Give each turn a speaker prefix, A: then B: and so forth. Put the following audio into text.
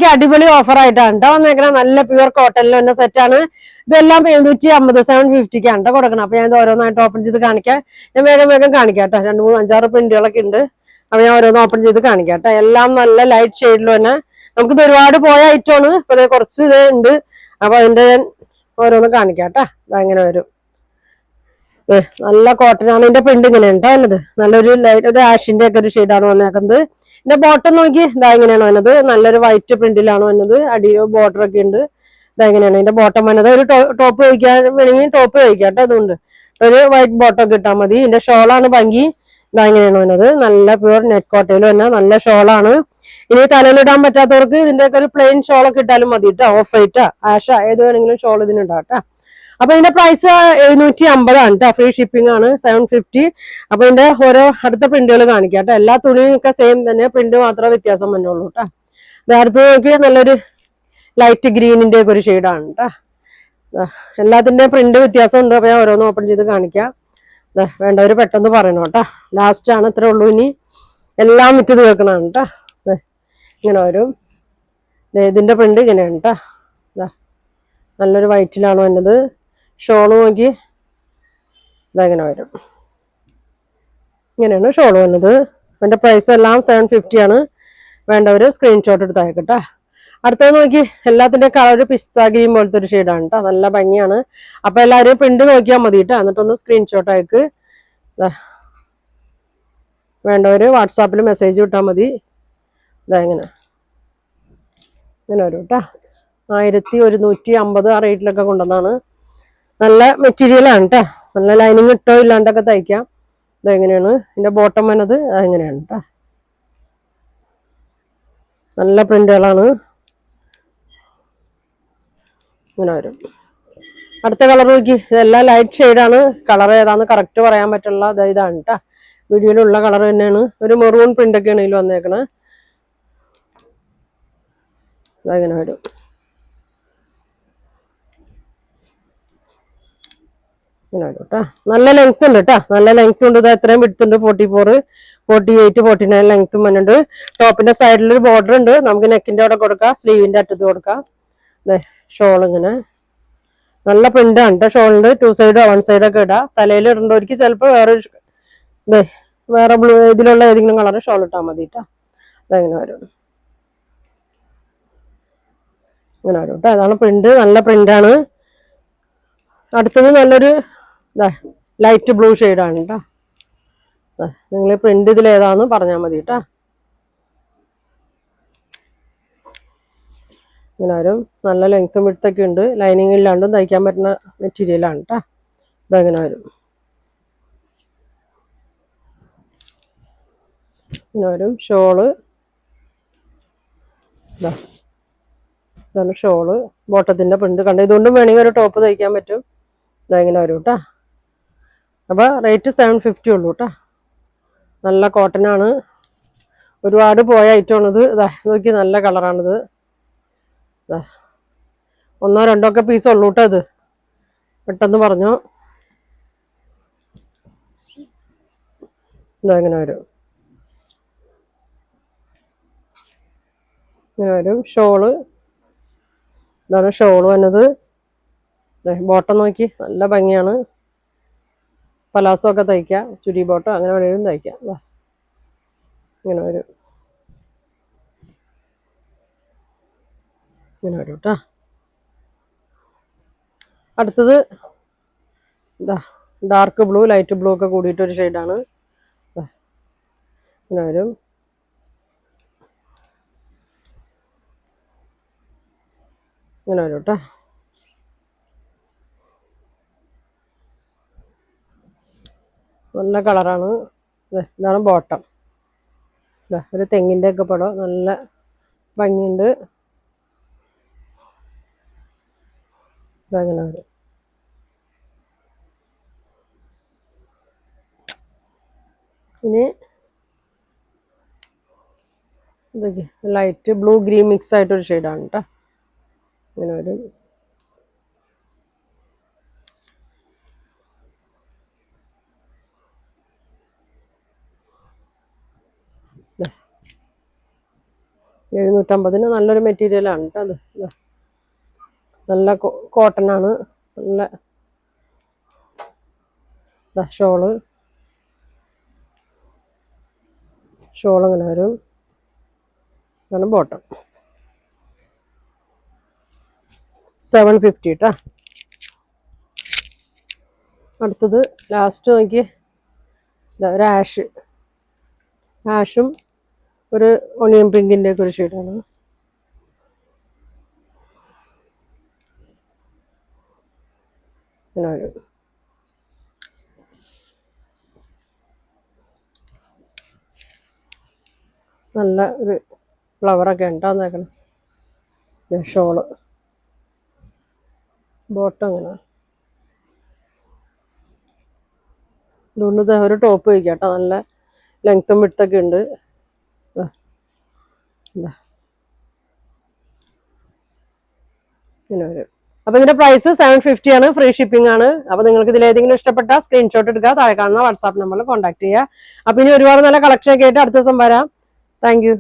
A: നോക്കി അടിപൊളി ഓഫർ ആയിട്ടാണ് കേട്ടോ വന്നേക്കണ. നല്ല പ്യുവർ കോട്ടണിൽ തന്നെ സെറ്റാണ്. ഇതെല്ലാം 750 750ക്കാണ് കേട്ടോ കൊടുക്കണം. അപ്പൊ ഞാൻ ഇത് ഓരോന്നായിട്ട് ഓപ്പൺ ചെയ്ത് കാണിക്കാം. ഞാൻ വേഗം വേഗം കാണിക്കാം കേട്ടോ. 2 3 5 6 പ്രിന്റുകളൊക്കെ ഉണ്ട്. അപ്പൊ ഞാൻ ഓരോന്ന് ഓപ്പൺ ചെയ്ത് കാണിക്കാം കേട്ടോ. എല്ലാം നല്ല ലൈറ്റ് ഷെയ്ഡിൽ തന്നെ നമുക്കിത് ഒരുപാട് പോയ ഐറ്റമാണ്. ഇപ്പൊ ഇത് കുറച്ച് ഇത് ഉണ്ട്. അപ്പൊ അതിന്റെ ഞാൻ ഓരോന്ന് കാണിക്കാം കേട്ടോ. അങ്ങനെ വരും. നല്ല കോട്ടൺ ആണ്. ഇതിന്റെ പ്രിന്റ് ഇങ്ങനെ ഉണ്ടാവുന്നത്. നല്ലൊരു ലൈറ്റ് ഒരു ആഷിന്റെ ഒക്കെ ഒരു ഷെയ്ഡാണ് വന്നേക്കുന്നത്. ഇതിന്റെ ബോട്ടം നോക്കി ഇതാ ഇങ്ങനെയാണ് വന്നത്. നല്ലൊരു വൈറ്റ് പ്രിന്റിലാണ് വന്നത്. അടിയിൽ ബോർഡർ ഒക്കെ ഉണ്ട്. ഇതാ ഇങ്ങനെയാണ് ഇതിന്റെ ബോട്ടം വന്നത്. ഒരു ടോപ്പ് കഴിക്കാൻ വേണമെങ്കിൽ ടോപ്പ് കഴിക്കാട്ടോ. അതുകൊണ്ട് ഒരു വൈറ്റ് ബോട്ടം കിട്ടാൽ മതി. ഇതിന്റെ ഷോളാണ് ഭംഗി. ഇതാ ഇങ്ങനെയാണ് വന്നത്. നല്ല പ്യുവർ നെറ്റ് കോട്ടയിൽ തന്നെ നല്ല ഷോളാണ്. ഇനി തലയിലിടാൻ പറ്റാത്തവർക്ക് ഇതിന്റെ ഒക്കെ ഒരു പ്ലെയിൻ ഷോളൊക്കെ ഇട്ടാലും മതി കേട്ടോ. ഓഫ് വൈറ്റാ ആഷ ഏത് വേണമെങ്കിലും ഷോൾ ഇതിനുണ്ടാവട്ടെ. അപ്പൊ ഇതിന്റെ പ്രൈസ് 750 ആണ് കേട്ടോ. ഫ്രീ ഷിപ്പിംഗ് ആണ് 750. അപ്പൊ ഇതിന്റെ ഓരോ അടുത്ത പ്രിന്റുകൾ കാണിക്കാം കേട്ടോ. എല്ലാ തുണിയും ഒക്കെ സെയിം തന്നെ, പ്രിന്റ് മാത്രമേ വ്യത്യാസം വന്നുള്ളൂ കേട്ടോ. അടുത്ത് നോക്കി നല്ലൊരു ലൈറ്റ് ഗ്രീനിന്റെ ഒക്കെ ഒരു ഷെയ്ഡാണ് കേട്ടോ. എല്ലാത്തിന്റെ പ്രിന്റ് വ്യത്യാസം ഉണ്ട്. അപ്പൊ ഞാൻ ഓരോന്ന് ഓപ്പൺ ചെയ്ത് കാണിക്കാം. വേണ്ടവര് പെട്ടെന്ന് പറയണം കേട്ടോ. ലാസ്റ്റ് ആണ് ഇത്രേ ഉള്ളൂ. ഇനി എല്ലാം വിറ്റ് തീർക്കണാണ് കേട്ടോ. ഇങ്ങനെ വരും. ഇതിന്റെ പ്രിന്റ് ഇങ്ങനെയാണ് കേട്ടോ. നല്ലൊരു വൈറ്റിലാണ് വന്നത്. ഷോള് നോക്കി ഇതങ്ങനെ വരും. ഇങ്ങനെയാണ് ഷോള് വന്നത്. അതിന്റെ പ്രൈസ് എല്ലാം 750 ആണ്. വേണ്ടവര് സ്ക്രീൻഷോട്ട് എടുത്ത് അയക്കട്ടെ. അടുത്തത് നോക്കി എല്ലാത്തിന്റെ കളർ പിസ്ത ഗ്രീൻ പോലത്തെ ഒരു ഷെയ്ഡാണ് കേട്ടോ. നല്ല ഭംഗിയാണ്. അപ്പൊ എല്ലാവരും പ്രിന്റ് നോക്കിയാൽ മതി കേട്ടോ. എന്നിട്ടൊന്ന് സ്ക്രീൻഷോട്ട് അയക്ക്. വേണ്ടവര് വാട്സാപ്പിൽ മെസ്സേജ് വിട്ടാൽ മതി. ഇങ്ങനെ വരും കേട്ടോ. 1150 ആ റേറ്റിലൊക്കെ കൊണ്ടുവന്നാണ്. നല്ല മെറ്റീരിയലാണ് കേട്ടോ. നല്ല ലൈനിങ് ഇട്ടോ ഇല്ലാണ്ടൊക്കെ തയ്ക്കാം. ഇതെങ്ങനെയാണ് ഇതിന്റെ ബോട്ടം വന്നത്. അതെങ്ങനെയാണ് കേട്ടോ. നല്ല പ്രിന്റുകളാണ്. ഇങ്ങനെ വരും. അടുത്ത കളർ നോക്കി. ഇതെല്ലാം ലൈറ്റ് ഷെയ്ഡാണ്. കളർ ഏതാന്ന് കറക്റ്റ് പറയാൻ പറ്റുള്ള ഇതാണ് കേട്ടോ. വീഡിയോയിലുള്ള കളർ തന്നെയാണ്. ഒരു മെറൂൺ പ്രിന്റ് ഒക്കെയാണ് ഇതിൽ വന്നേക്കണേ. അതങ്ങനെ വരും. ഇങ്ങനെ വരും കേട്ടോ. നല്ല ലെങ്ത് ഉണ്ട് കേട്ടോ. നല്ല ലെങ്ത് ഉണ്ട്. ഇത് എത്രയും വിടുത്തുണ്ട്. 44 48 49 ലെങ്ത്തും വന്നിട്ടുണ്ട്. ടോപ്പിന്റെ സൈഡിലൊരു ബോർഡർ ഉണ്ട്. നമുക്ക് നെക്കിന്റെ അവിടെ കൊടുക്കാം. സ്ലീവിന്റെ അറ്റത്ത് കൊടുക്കാം. ഷോൾ ഇങ്ങനെ നല്ല പ്രിന്റ് ആണ് കേട്ടോ. ഷോളിന്റെ 2 സൈഡോ 1 സൈഡോ ഒക്കെ ഇടാം. തലയിൽ ഇടേണ്ടവർക്ക് ചിലപ്പോൾ വേറെ ബ്ലൂ ഇതിലുള്ള ഏതെങ്കിലും കളർ ഷോൾ ഇട്ടാൽ മതി കേട്ടോ. അതെങ്ങനെ വരും. ഇങ്ങനെ വരും കേട്ടോ. അതാണ് പ്രിന്റ്. നല്ല പ്രിന്റാണ്. അടുത്തത് നല്ലൊരു ലൈറ്റ് ബ്ലൂ ഷെയ്ഡാണ് കേട്ടോ. നിങ്ങൾ പ്രിന്റ് ഇതിൽ ഏതാന്ന് പറഞ്ഞാൽ മതി കേട്ടോ. ഇങ്ങനെ വരും. നല്ല ലെങ്ത്തും വിടുത്തൊക്കെ ഉണ്ട്. ലൈനിങ് ഇല്ലാണ്ടും തയ്ക്കാൻ പറ്റുന്ന മെറ്റീരിയലാണ് കേട്ടോ. ഇതങ്ങനെ വരും. ഇങ്ങനെ വരും. ഷോള് ഇതാണ് ഷോള്. ബോട്ടത്തിന്റെ പ്രിന്റ് കണ്ട. ഇതുകൊണ്ടും വേണമെങ്കിൽ ഒരു ടോപ്പ് തയ്ക്കാൻ പറ്റും. ഇതെങ്ങനെ വരും കേട്ടോ. അപ്പൊ റേറ്റ് 750 ഉള്ളൂ കേട്ടോ. നല്ല കോട്ടൺ ആണ്. ഒരുപാട് പോയ ഐറ്റമാണിത്. നോക്കി നല്ല കളറാണിത്. 1 2 ഒക്കെ പീസ് ഉള്ളൂ കേട്ടോ. ഇത് പെട്ടെന്ന് പറഞ്ഞു. ഇതെങ്ങനെ വരും. ഇങ്ങനെ വരും. ഷോള് ഇതാണ് ഷോള് വന്നത്. ബോട്ടം നോക്കി നല്ല ഭംഗിയാണ്. പലാസോ ഒക്കെ തയ്ക്കാം. ചുരി ബോട്ടം അങ്ങനെ വേണമെങ്കിലും തയ്ക്കാം. ഇങ്ങനെ വരും. ഇങ്ങനെ വരും കേട്ടോ. അടുത്തത് ഡാർക്ക് ബ്ലൂ ലൈറ്റ് ബ്ലൂ ഒക്കെ കൂടിയിട്ടൊരു ഷെയ്ഡാണ്. ഇങ്ങനെ വരും. ഇങ്ങനെ വരും കേട്ടോ. നല്ല കളറാണ്. ഇതാണ് ബോട്ടം. ഒരു തെങ്ങിൻ്റെ ഒക്കെ പടം. നല്ല ഭംഗിയുണ്ട്. ഇതങ്ങനെ വരും. ഇനി ഇതൊക്കെ ലൈറ്റ് ബ്ലൂ ഗ്രീൻ മിക്സ് ആയിട്ടൊരു ഷെയ്ഡാണ് കേട്ടോ. ഇങ്ങനെ വരും. 750 നല്ലൊരു മെറ്റീരിയലാണ് കേട്ടോ അത്. നല്ല കോട്ടൺ ആണ്. നല്ല ഷോള് ഇങ്ങനെ വരും. ഇതാണ് ബോട്ടം. 750 കേട്ടോ. അടുത്തത് ലാസ്റ്റ് നോക്കി ഒരു ആഷും ഒരു ഒണിയൻ പിങ്കിൻ്റെ ഒക്കെ ഒരു ഷെയ്ഡാണ്. ഇങ്ങനെ വരും. നല്ല ഒരു ഫ്ലവറൊക്കെ ഉണ്ടാകുന്നേക്കണം. ഷോള് ബോട്ടം അങ്ങനെ. ഇതുകൊണ്ട് ഒരു ടോപ്പ് വയ്ക്കാം കേട്ടോ. നല്ല ലെങ്ത്തും വിഡ്ത്തൊക്കെ ഉണ്ട്. ഇങ്ങനെ വരും. അപ്പൊ ഇതിന്റെ പ്രൈസ് 750 ആണ്. ഫ്രീ ഷിപ്പിംഗ് ആണ്. അപ്പൊ നിങ്ങൾക്ക് ഇതിൽ ഏതെങ്കിലും ഇഷ്ടപ്പെട്ട സ്ക്രീൻഷോട്ട് എടുക്കുക, താഴെ കാണുന്ന വാട്സാപ്പ് നമ്പറിൽ കോൺടാക്ട് ചെയ്യുക. അപ്പൊ ഇനി ഒരുപാട് നല്ല കളക്ഷൻ ഒക്കെ ആയിട്ട് അടുത്ത ദിവസം വരാം. Thank you.